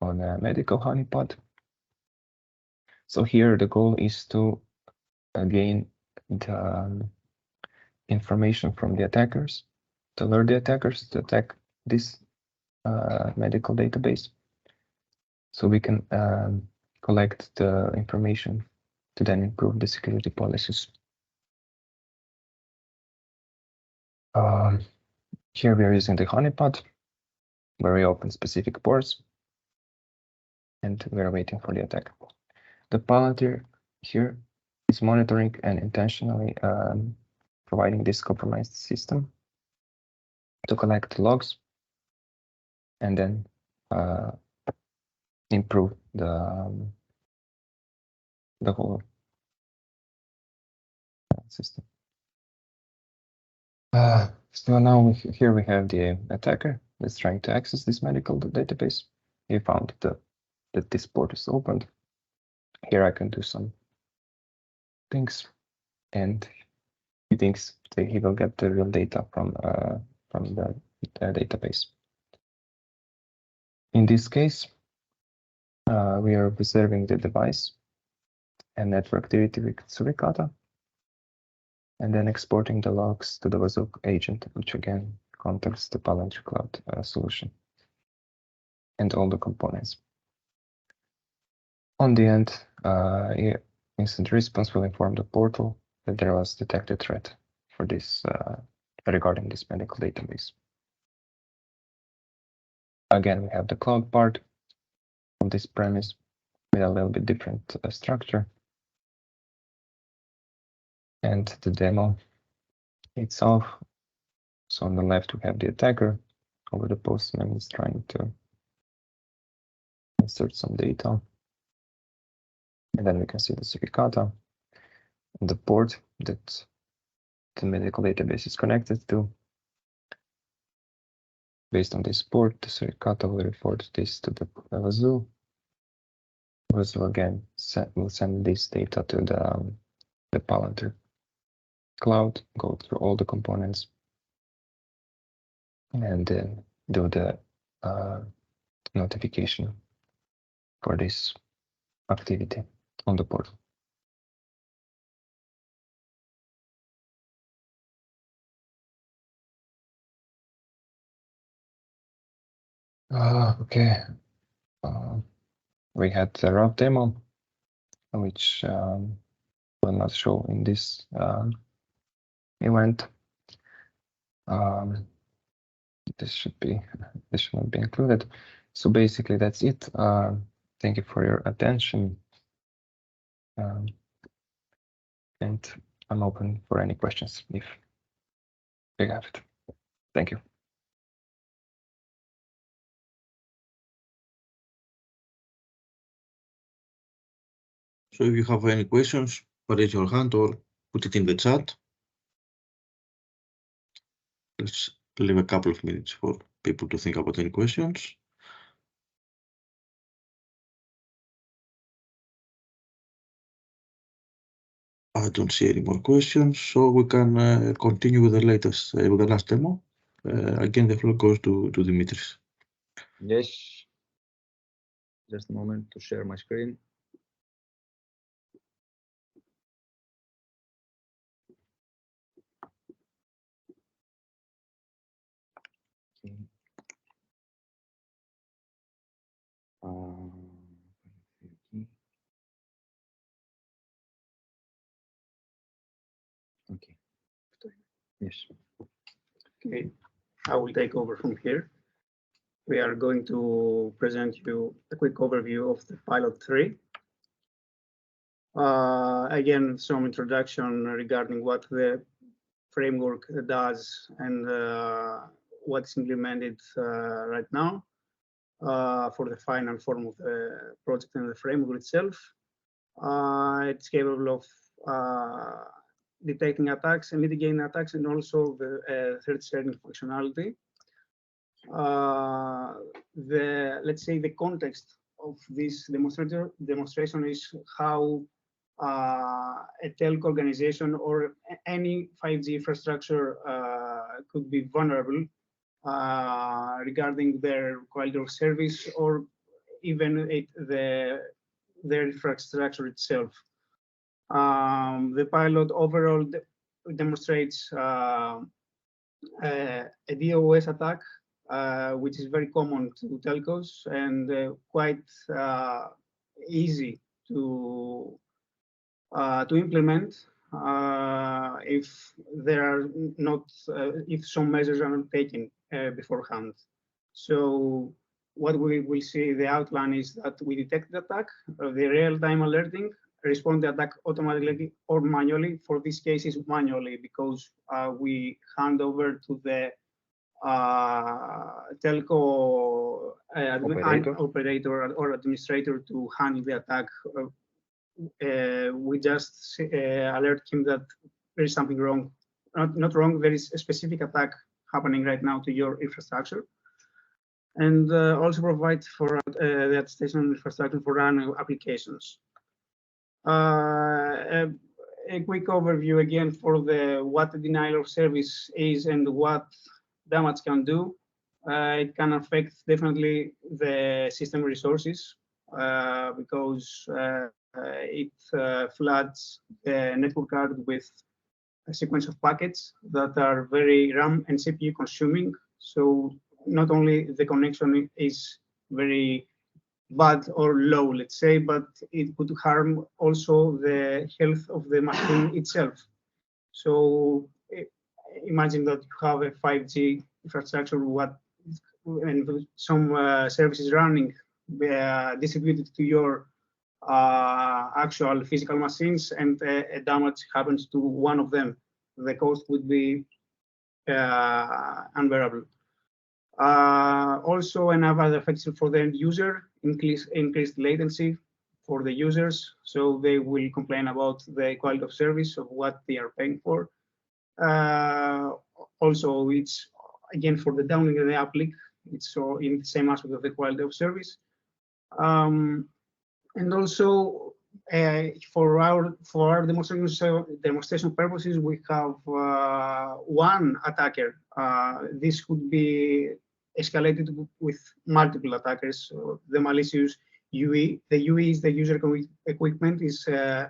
on a medical honeypot. So here the goal is to gain the information from the attackers, to alert the attackers to attack this medical database, so we can collect the information to then improve the security policies. Here we are using the honeypot, where we open specific ports, and we are waiting for the attack. The Palantir here is monitoring and intentionally providing this compromised system to collect logs and then improve the whole system. So now here we have the attacker that's trying to access this medical database. He found that this port is opened. Here I can do some things, and he thinks that he will get the real data from the database. In this case, we are observing the device and network activity with Suricata, and then exporting the logs to the Vaso agent, which again contacts the Palantir Cloud solution and all the components. On the end, incident response will inform the portal that there was detected threat for this regarding this medical database. Again, we have the cloud part of this premise with a little bit different structure. And the demo itself. So on the left, we have the attacker. Over the postman is trying to insert some data. And then we can see the Suricata and the port that the medical database is connected to. Based on this port, the Suricata will report this to the Vaso. Vaso again will send this data to the the Palantir cloud, go through all the components, and then do the notification for this activity on the portal. Okay, we had the rough demo, which will not show in this event. This should not be included. So basically, that's it. Thank you for your attention, and I'm open for any questions if you have it. Thank you. So if you have any questions, raise your hand or put it in the chat. Let's leave a couple of minutes for people to think about any questions. I don't see any more questions, so we can continue with the latest, with the last demo. Again, the floor goes to Dimitris. Yes. Just a moment to share my screen. Okay. Okay. Yes. Okay, I will take over from here. We are going to present you a quick overview of the pilot 3. Again, some introduction regarding what the framework does and what's implemented right now for the final form of the project and the framework itself. It's capable of detecting attacks and mitigating attacks, and also the threat sharing functionality. Let's say the context of this demonstration is how a telco organization or any 5G infrastructure could be vulnerable regarding their quality of service or even their infrastructure itself. The pilot overall demonstrates a DOS attack, which is very common to telcos and quite easy to implement if there are not if some measures are not taken beforehand. So what we will see, the outline is that we detect the attack, the real-time alerting, respond to the attack automatically or manually. For this case, is manually because we hand over to the telco operator or administrator to handle the attack. We just alert him that there is something wrong, not wrong, there is a specific attack happening right now to your infrastructure. And also provide for the attestation infrastructure for running applications. A quick overview again for what the denial of service is and what damage can do. It can affect definitely the system resources because it floods the network card with a sequence of packets that are very RAM and CPU consuming. So not only the connection is very bad or low, let's say, but it could harm also the health of the machine itself. So imagine that you have a 5G infrastructure, and some services running distributed to your actual physical machines, and a damage happens to one of them. The cost would be unbearable. Also, another effects for the end user, increased latency for the users, so they will complain about the quality of service of what they are paying for. Also, it's again for the downlink and the uplink, it's so in the same aspect of the quality of service. And also for our demonstration purposes, we have one attacker. This could be escalated with multiple attackers. So the malicious UE. The UE is the user equipment, is a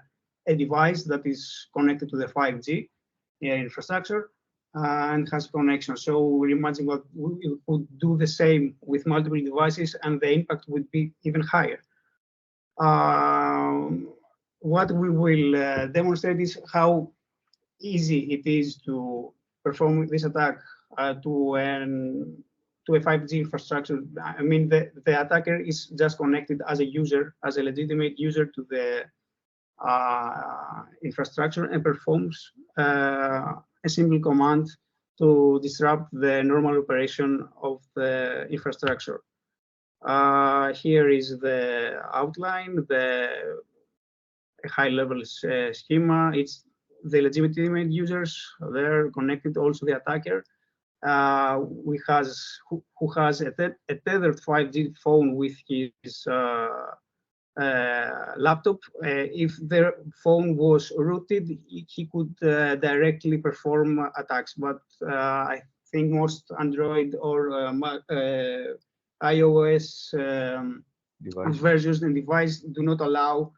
device that is connected to the 5G infrastructure and has connection. So we imagine what we could do the same with multiple devices, and the impact would be even higher. What we will demonstrate is how easy it is to perform this attack to a 5G infrastructure. I mean, the attacker is just connected as a user, as a legitimate user to the infrastructure, and performs a simple command to disrupt the normal operation of the infrastructure. Here is the outline, the high-level schema. It's the legitimate users. They're connected, also the attacker. Who has a tethered 5G phone with his laptop. If their phone was rooted, he could directly perform attacks. But I think most Android or iOS versions and devices do not allow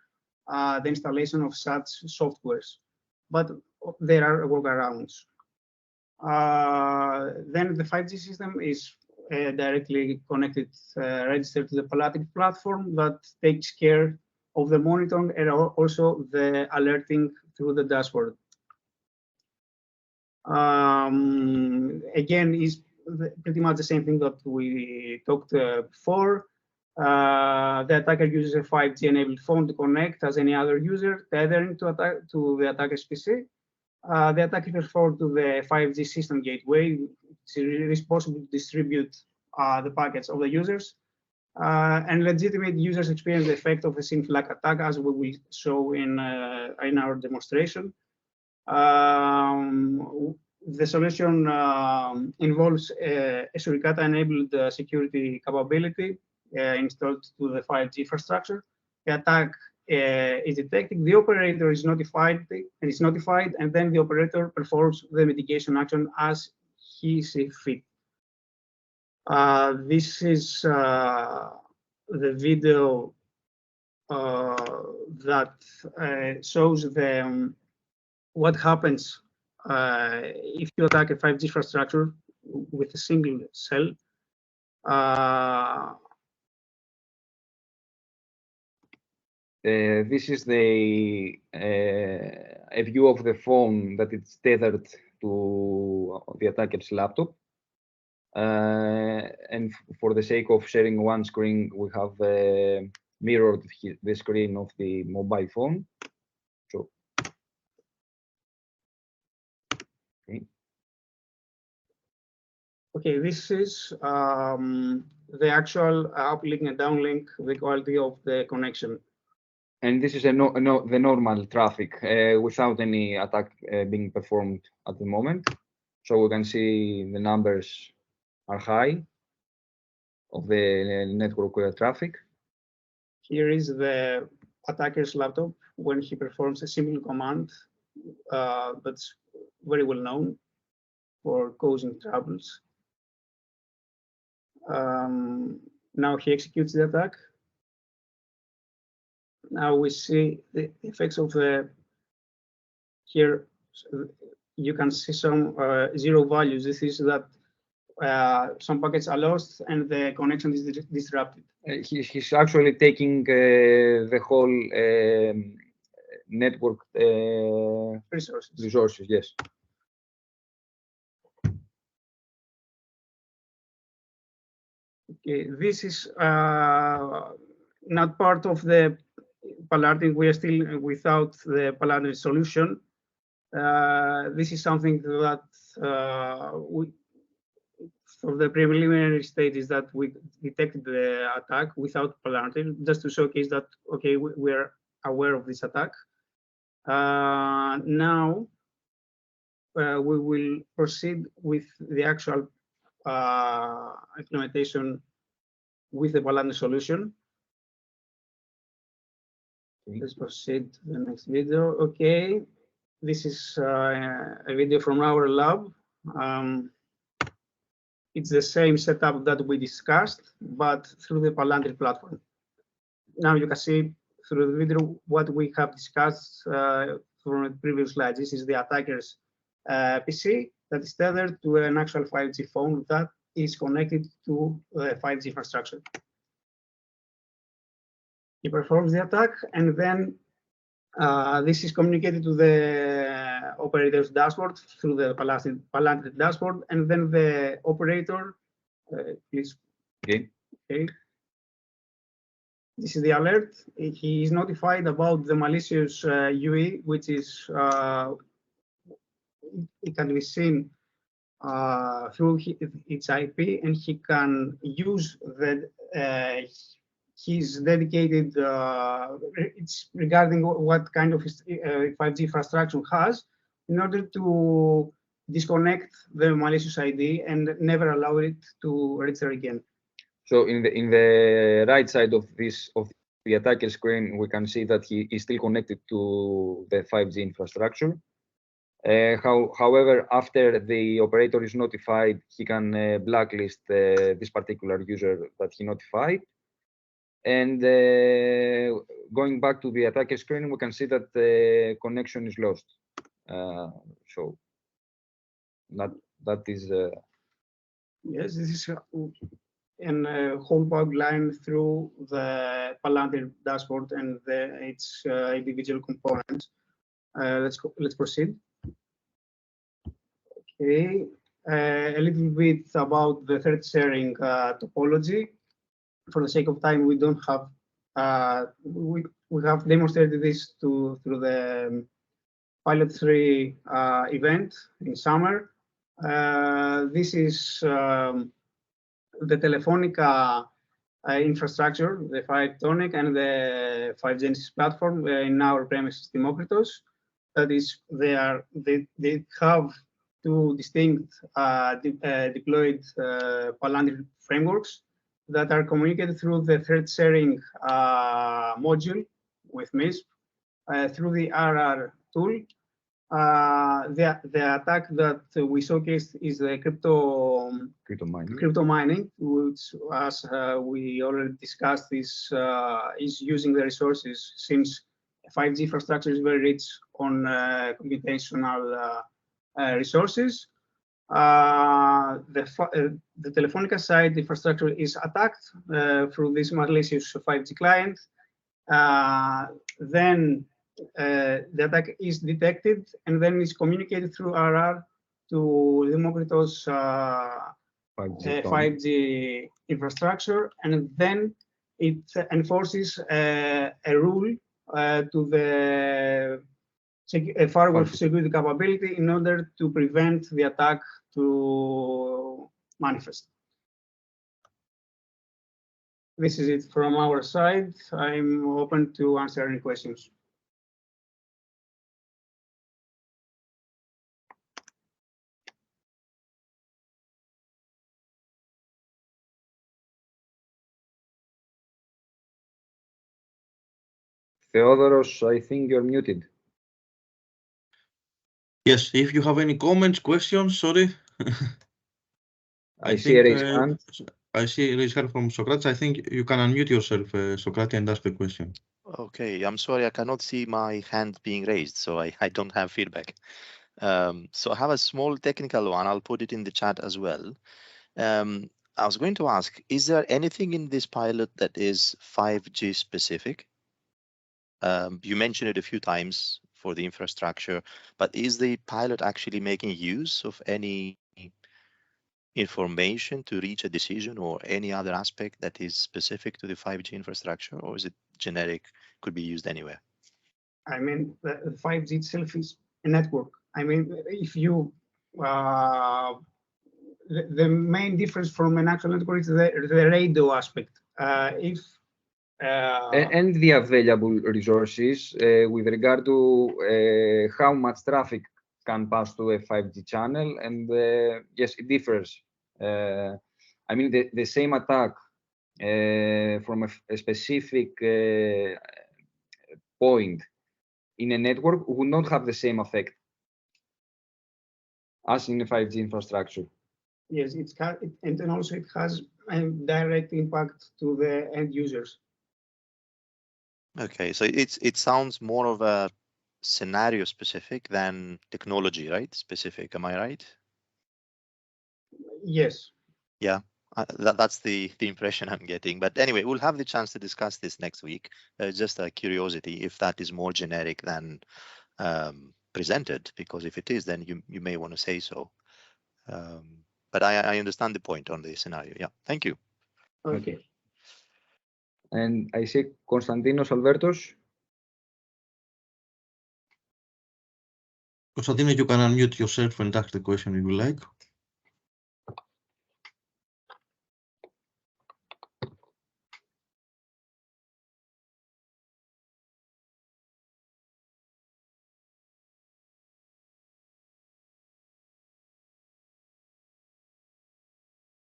the installation of such softwares, but there are workarounds. Then the 5G system is directly connected, registered to the Palantir platform that takes care of the monitoring and also the alerting through the dashboard. Again, is pretty much the same thing that we talked before. The attacker uses a 5G-enabled phone to connect as any other user, tethering to the attacker's PC. The attacker performs to the 5G system gateway. It's responsible to distribute the packets of the users. And legitimate users experience the effect of a SYN flag attack, as we will show in our demonstration. The solution involves a Suricata-enabled security capability installed to the 5G infrastructure. The attack is detected, the operator is notified, and then the operator performs the mitigation action as he sees fit. This is the video that shows what happens if you attack a 5G infrastructure with a single cell. This is a view of the phone that is tethered to the attacker's laptop. And for the sake of sharing one screen, we have mirrored the screen of the mobile phone. So, okay, this is the actual uplink and downlink, the quality of the connection. And this is the normal traffic without any attack being performed at the moment. So we can see the numbers are high of the network traffic. Here is the attacker's laptop when he performs a simple command that's very well known for causing troubles. Now he executes the attack. Now we see the effects of here. You can see some zero values. This is that some packets are lost and the connection is disrupted. He's actually taking the whole network resources, yes. Okay, this is not part of the Palantir. We are still without the Palantir solution. This is something that for the preliminary stage is that we detected the attack without Palantir, just to showcase that, okay, we are aware of this attack. Now we will proceed with the actual implementation with the Palantir solution. Let's proceed to the next video. Okay, this is a video from our lab. It's the same setup that we discussed, but through the Palantir platform. Now you can see through the video what we have discussed from the previous slides. This is the attacker's PC that is tethered to an actual 5G phone that is connected to the 5G infrastructure. He performs the attack, and then this is communicated to the operator's dashboard through the Palantir dashboard, and then the operator, please. Okay. Okay. This is the alert. He is notified about the malicious UE, which is it can be seen through its IP, and he can use the his dedicated. It's regarding what kind of 5G infrastructure has, in order to disconnect the malicious ID and never allow it to register again. So in the right side of the attacker screen, we can see that he is still connected to the 5G infrastructure. However, after the operator is notified, he can blacklist this particular user that he notified. And going back to the attacker screen, we can see that the connection is lost. So that is. Yes, this is and whole pipeline through the Palantir dashboard and its individual components. Let's proceed. Okay, a little bit about the threat sharing topology. For the sake of time, we don't have we have demonstrated this through the Pilot 3 event in summer. This is the Telefonica infrastructure, the 5Tonic and the 5Genesis platform in our premises Timokritos. That is, they have two distinct deployed Palantir frameworks that are communicated through the thread sharing module with MISP through the RR tool. The attack that we showcased is the crypto mining, which, as we already discussed, is using the resources, since 5G infrastructure is very rich on computational resources. The Telefonica side infrastructure is attacked through this malicious 5G client. Then the attack is detected and then is communicated through RR to Demokritos 5G infrastructure, and then it enforces a rule to the firewall security capability in order to prevent the attack to manifest. This is it from our side. I'm open to answer any questions. Theodoros, I think you're muted. Yes, if you have any comments, questions, sorry. I see a raised hand. I see a raised hand from Socrates. I think you can unmute yourself, Socrates, and ask the question. Okay, I'm sorry, I cannot see my hand being raised, so I don't have feedback. So I have a small technical one. I'll put it in the chat as well. I was going to ask, is there anything in this pilot that is 5G specific? You mentioned it a few times for the infrastructure, but is the pilot actually making use of any information to reach a decision or any other aspect that is specific to the 5G infrastructure, or is it generic, could be used anywhere? I mean, the 5G itself is a network. I mean, if you, the main difference from an actual network is the radio aspect. And the available resources with regard to how much traffic can pass to a 5G channel, and yes, it differs. I mean, the same attack from a specific point in a network would not have the same effect as in a 5G infrastructure. Yes, and then also it has a direct impact to the end users. Okay, so it sounds more of a scenario specific than technology, right? Specific, am I right? Yes. Yeah, that's the impression I'm getting. But anyway, we'll have the chance to discuss this next week. Just a curiosity if that is more generic than presented, because if it is, then you may want to say so. But I understand the point on the scenario. Yeah, thank you. Okay. And I see Konstantinos Albertos. Constantino, you can unmute yourself and ask the question if you like.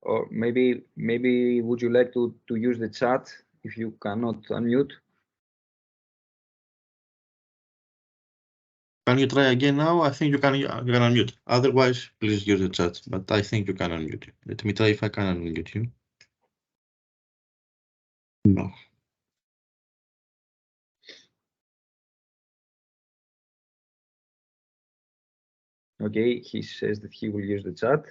Or maybe would you like to use the chat if you cannot unmute? Can you try again now? I think you can unmute. Otherwise, please use the chat. But I think you can unmute. Let me try if I can unmute you. No. Okay, he says that he will use the chat.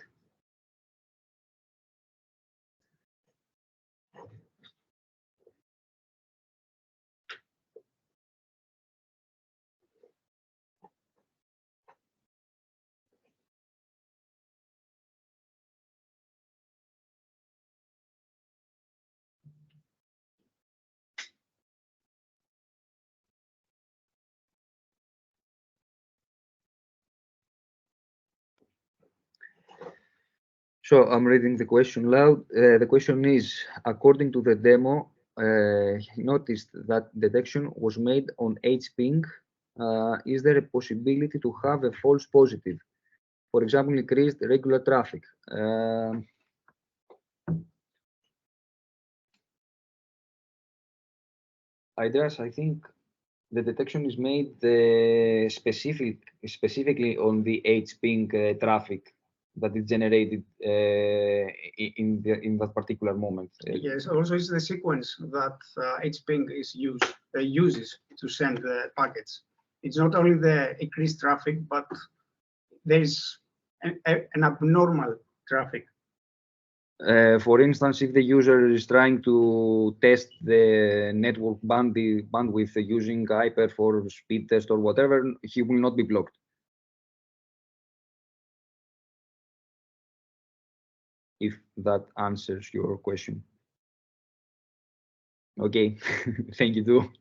So I'm reading the question loud. The question is, according to the demo, he noticed that detection was made on H-ping. Is there a possibility to have a false positive? For example, increased regular traffic. Idras, I think the detection is made specifically on the H-ping traffic that is generated in that particular moment. Yes, also it's the sequence that H-ping uses to send the packets. It's not only the increased traffic, but there is an abnormal traffic. For instance, if the user is trying to test the network bandwidth using Hyper for speed test or whatever, he will not be blocked. If that answers your question. Okay, thank you too.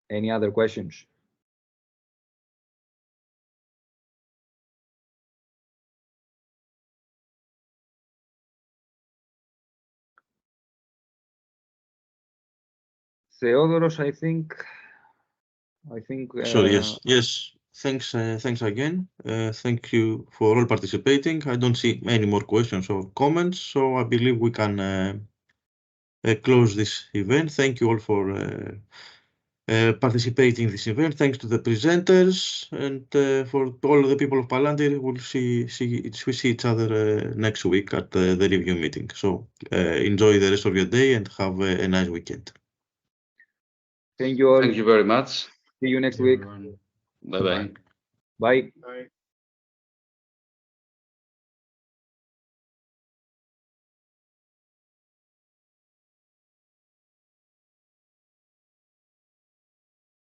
Any other questions? Theodoros, I think. Sorry, yes. Thanks again. Thank you for all participating. I don't see any more questions or comments, so I believe we can close this event. Thank you all for participating in this event. Thanks to the presenters and for all the people of Palantir. We'll see each other next week at the review meeting. So enjoy the rest of your day and have a nice weekend. Thank you all. Thank you very much. See you next week. Bye-bye. Bye. Bye.